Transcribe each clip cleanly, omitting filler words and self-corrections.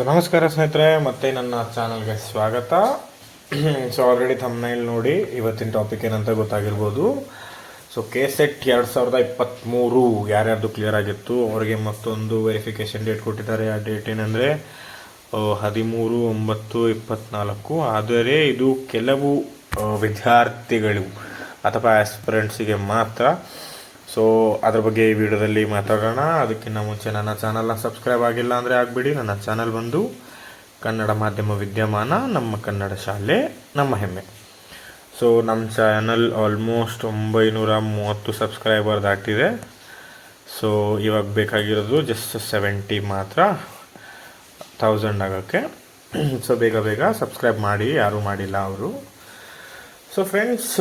ನಮಸ್ಕಾರ ಸ್ನೇಹಿತರೆ, ಮತ್ತೆ ನನ್ನ ಚಾನಲ್ಗೆ ಸ್ವಾಗತ. ಆಲ್ರೆಡಿ ಥಂಬ್ನೈಲ್ ನೋಡಿ ಇವತ್ತಿನ ಟಾಪಿಕ್ ಏನಂತ ಗೊತ್ತಾಗಿರ್ಬೋದು. KSET 2023 ಯಾರ್ಯಾರ್ದು ಕ್ಲಿಯರ್ ಆಗಿತ್ತು ಅವರಿಗೆ ಮತ್ತೊಂದು ವೆರಿಫಿಕೇಷನ್ ಡೇಟ್ ಕೊಟ್ಟಿದ್ದಾರೆ. ಆ ಡೇಟ್ ಏನಂದರೆ 13/9/24. ಆದರೆ ಇದು ಕೆಲವು ವಿದ್ಯಾರ್ಥಿಗಳು ಅಥವಾ ಆಸ್ಪಿರೆಂಟ್ಸಿಗೆ ಮಾತ್ರ. ಅದ್ರ ಬಗ್ಗೆ ಈ ವಿಡಿಯೋದಲ್ಲಿ ಮಾತಾಡೋಣ. ಅದಕ್ಕಿಂತ ಮುಂಚೆ ನನ್ನ ಚಾನಲ್ನ ಸಬ್ಸ್ಕ್ರೈಬ್ ಆಗಿಲ್ಲ ಅಂದರೆ ಆಗಿಬಿಡಿ. ನನ್ನ ಚಾನಲ್ ಬಂದು ಕನ್ನಡ ಮಾಧ್ಯಮ ವಿದ್ಯಮಾನ, ನಮ್ಮ ಕನ್ನಡ ಶಾಲೆ, ನಮ್ಮ ಹೆಮ್ಮೆ. ನಮ್ಮ ಚಾನಲ್ ಆಲ್ಮೋಸ್ಟ್ 930 ಸಬ್ಸ್ಕ್ರೈಬರ್ ದಾಟಿದೆ. ಇವಾಗ ಬೇಕಾಗಿರೋದು ಜಸ್ಟ್ 70 ಮಾತ್ರ 1000 ಆಗೋಕ್ಕೆ. ಬೇಗ ಬೇಗ ಸಬ್ಸ್ಕ್ರೈಬ್ ಮಾಡಿ, ಯಾರೂ ಮಾಡಿಲ್ಲ ಅವರು. ಫ್ರೆಂಡ್ಸ್,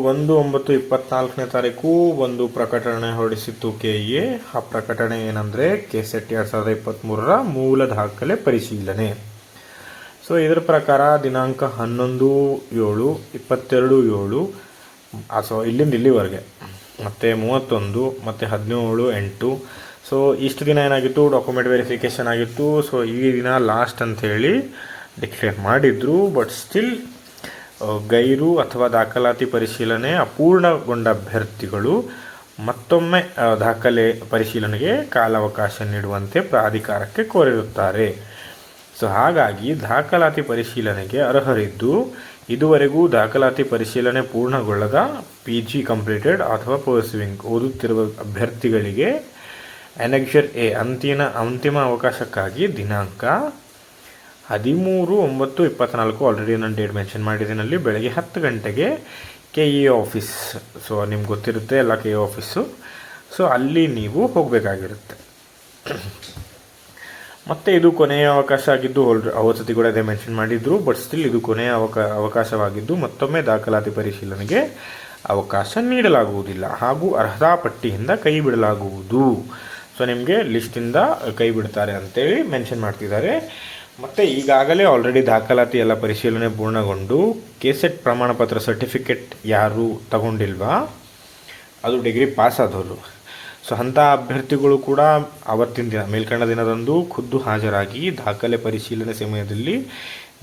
1/9/24 ಒಂದು ಪ್ರಕಟಣೆ ಹೊರಡಿಸಿತ್ತು KEA. ಆ ಪ್ರಕಟಣೆ ಏನಂದರೆ KSET 2023 ಮೂಲ ದಾಖಲೆ ಪರಿಶೀಲನೆ. ಇದರ ಪ್ರಕಾರ ದಿನಾಂಕ 11/7/22/7 ಇಲ್ಲಿಂದ ಇಲ್ಲಿವರೆಗೆ, ಮತ್ತು 31 ಮತ್ತು 17/8. ಇಷ್ಟು ದಿನ ಏನಾಗಿತ್ತು, ಡಾಕ್ಯುಮೆಂಟ್ ವೆರಿಫಿಕೇಷನ್ ಆಗಿತ್ತು. ಈ ದಿನ ಲಾಸ್ಟ್ ಅಂಥೇಳಿ ಡಿಕ್ಲೇರ್ ಮಾಡಿದ್ರು. ಬಟ್ ಸ್ಟಿಲ್ ಗೈರು ಅಥವಾ ದಾಖಲಾತಿ ಪರಿಶೀಲನೆ ಅಪೂರ್ಣಗೊಂಡ ಅಭ್ಯರ್ಥಿಗಳು ಮತ್ತೊಮ್ಮೆ ದಾಖಲೆ ಪರಿಶೀಲನೆಗೆ ಕಾಲಾವಕಾಶ ನೀಡುವಂತೆ ಪ್ರಾಧಿಕಾರಕ್ಕೆ ಕೋರಿರುತ್ತಾರೆ. ಹಾಗಾಗಿ ದಾಖಲಾತಿ ಪರಿಶೀಲನೆಗೆ ಅರ್ಹರಿದ್ದು ಇದುವರೆಗೂ ದಾಖಲಾತಿ ಪರಿಶೀಲನೆ ಪೂರ್ಣಗೊಳ್ಳದ PG ಕಂಪ್ಲೀಟೆಡ್ ಅಥವಾ ಪರ್ಸ್ಯೂವಿಂಗ್ ಓದುತ್ತಿರುವ ಅಭ್ಯರ್ಥಿಗಳಿಗೆ ಅನೆಕ್ಷರ್ A ಅಂತಿಮ ಅವಕಾಶಕ್ಕಾಗಿ ದಿನಾಂಕ 13/9/24 ಆಲ್ರೆಡಿ ನಾನು ಡೇಟ್ ಮೆನ್ಷನ್ ಮಾಡಿದ್ದೀನಲ್ಲಿ, ಬೆಳಗ್ಗೆ 10 ಗಂಟೆಗೆ KEA ಆಫೀಸ್. ನಿಮ್ಗೆ ಗೊತ್ತಿರುತ್ತೆ ಎಲ್ಲ KEA ಆಫೀಸು. ಅಲ್ಲಿ ನೀವು ಹೋಗಬೇಕಾಗಿರುತ್ತೆ. ಮತ್ತು ಇದು ಕೊನೆಯ ಅವಕಾಶ ಆಗಿದ್ದು, ಅವಸತಿ ಕೂಡ ಅದೇ ಮೆನ್ಷನ್ ಮಾಡಿದ್ರು. ಬಟ್ ಸ್ಟಿಲ್ ಇದು ಕೊನೆಯ ಅವಕಾಶವಾಗಿದ್ದು ಮತ್ತೊಮ್ಮೆ ದಾಖಲಾತಿ ಪರಿಶೀಲನೆಗೆ ಅವಕಾಶ ನೀಡಲಾಗುವುದಿಲ್ಲ ಹಾಗೂ ಅರ್ಹತಾ ಪಟ್ಟಿಯಿಂದ ಕೈ ಬಿಡಲಾಗುವುದು. ನಿಮಗೆ ಲಿಸ್ಟಿಂದ ಕೈ ಬಿಡ್ತಾರೆ ಅಂತೇಳಿ ಮೆನ್ಷನ್ ಮಾಡ್ತಿದ್ದಾರೆ. ಮತ್ತು ಈಗಾಗಲೇ ಆಲ್ರೆಡಿ ದಾಖಲಾತಿ ಎಲ್ಲ ಪರಿಶೀಲನೆ ಪೂರ್ಣಗೊಂಡು KSET ಪ್ರಮಾಣಪತ್ರ ಸರ್ಟಿಫಿಕೇಟ್ ಯಾರು ತಗೊಂಡಿಲ್ವಾ, ಅದು ಡಿಗ್ರಿ ಪಾಸ್ ಆದವರು. ಅಂಥ ಅಭ್ಯರ್ಥಿಗಳು ಕೂಡ ಆವತ್ತಿನ ದಿನ ಮೇಲ್ಕಂಡ ದಿನದಂದು ಖುದ್ದು ಹಾಜರಾಗಿ ದಾಖಲೆ ಪರಿಶೀಲನೆ ಸಮಯದಲ್ಲಿ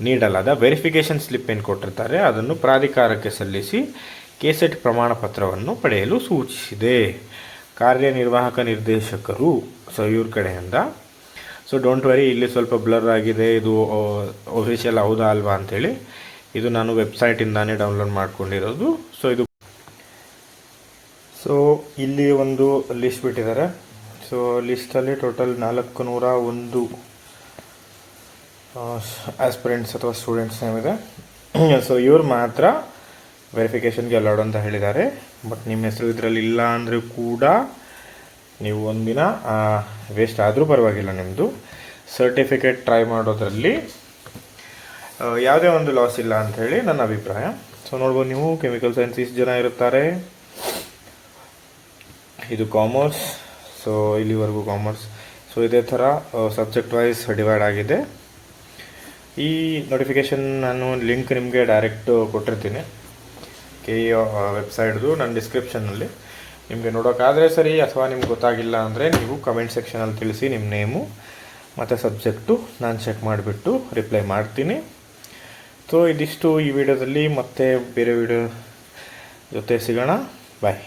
ನೀಡಲಾದ ವೆರಿಫಿಕೇಷನ್ ಸ್ಲಿಪ್ ಏನು ಕೊಟ್ಟಿರ್ತಾರೆ ಅದನ್ನು ಪ್ರಾಧಿಕಾರಕ್ಕೆ ಸಲ್ಲಿಸಿ KSET ಪ್ರಮಾಣಪತ್ರವನ್ನು ಪಡೆಯಲು ಸೂಚಿಸಿದೆ ಕಾರ್ಯನಿರ್ವಾಹಕ ನಿರ್ದೇಶಕರು ಇವ್ರ ಕಡೆಯಿಂದ. ಡೋಂಟ್ ವರಿ, ಇಲ್ಲಿ ಸ್ವಲ್ಪ ಬ್ಲರ್ ಆಗಿದೆ, ಇದು ಅಫಿಷಿಯಲ್ ಹೌದಾ ಅಲ್ವಾ ಅಂಥೇಳಿ. ಇದು ನಾನು ವೆಬ್ಸೈಟಿಂದಾನೇ ಡೌನ್ಲೋಡ್ ಮಾಡ್ಕೊಂಡಿರೋದು. ಇಲ್ಲಿ ಒಂದು ಲಿಸ್ಟ್ ಬಿಟ್ಟಿದ್ದಾರೆ. ಲಿಸ್ಟಲ್ಲಿ ಟೋಟಲ್ 401 ಆಸ್ಪಿರೆಂಟ್ಸ್ ಅಥವಾ ಸ್ಟೂಡೆಂಟ್ಸ್ ನೇಮ್ ಇದೆ. ಇವ್ರು ಮಾತ್ರ ವೆರಿಫಿಕೇಷನ್ಗೆ ಅಲೌಡ್ ಅಂತ ಹೇಳಿದ್ದಾರೆ. ಬಟ್ ನಿಮ್ಮ ಹೆಸರು ಇದರಲ್ಲಿ ಇಲ್ಲ ಅಂದರೆ ಕೂಡ ನೀವು ಒಂದಿನ ವೇಸ್ಟ್ ಆದರೂ ಪರವಾಗಿಲ್ಲ. ನಿಮ್ಮದು ಸರ್ಟಿಫಿಕೇಟ್ ಟ್ರೈ ಮಾಡೋದ್ರಲ್ಲಿ ಯಾವುದೇ ಒಂದು ಲಾಸ್ ಇಲ್ಲ ಅಂಥೇಳಿ ನನ್ನ ಅಭಿಪ್ರಾಯ. ನೋಡ್ಬೋದು ನೀವು, ಕೆಮಿಕಲ್ ಸೈನ್ಸ್ ಇಷ್ಟು ಜನ ಇರುತ್ತಾರೆ. ಇದು ಕಾಮರ್ಸ್. ಇಲ್ಲಿವರೆಗೂ ಕಾಮರ್ಸ್. ಇದೇ ಥರ ಸಬ್ಜೆಕ್ಟ್ ವೈಸ್ ಡಿವೈಡ್ ಆಗಿದೆ. ಈ ನೋಟಿಫಿಕೇಷನ್ ನಾನು ಲಿಂಕ್ ನಿಮಗೆ ಡೈರೆಕ್ಟ್ ಕೊಟ್ಟಿರ್ತೀನಿ KEA ವೆಬ್ಸೈಟ್ದು ನನ್ನ ಡಿಸ್ಕ್ರಿಪ್ಷನ್ನಲ್ಲಿ. ನಿಮಗೆ ನೋಡೋಕ್ಕಾದರೆ ಸರಿ, ಅಥವಾ ನಿಮ್ಗೆ ಗೊತ್ತಾಗಿಲ್ಲ ಅಂದರೆ ನೀವು ಕಮೆಂಟ್ ಸೆಕ್ಷನಲ್ಲಿ ತಿಳಿಸಿ ನಿಮ್ಮ ನೇಮು ಮತ್ತು ಸಬ್ಜೆಕ್ಟು. ನಾನು ಚೆಕ್ ಮಾಡಿಬಿಟ್ಟು ರಿಪ್ಲೈ ಮಾಡ್ತೀನಿ. ಇದಿಷ್ಟು ಈ ವಿಡಿಯೋದಲ್ಲಿ. ಮತ್ತೆ ಬೇರೆ ವಿಡಿಯೋ ಜೊತೆ ಸಿಗೋಣ. ಬಾಯ್.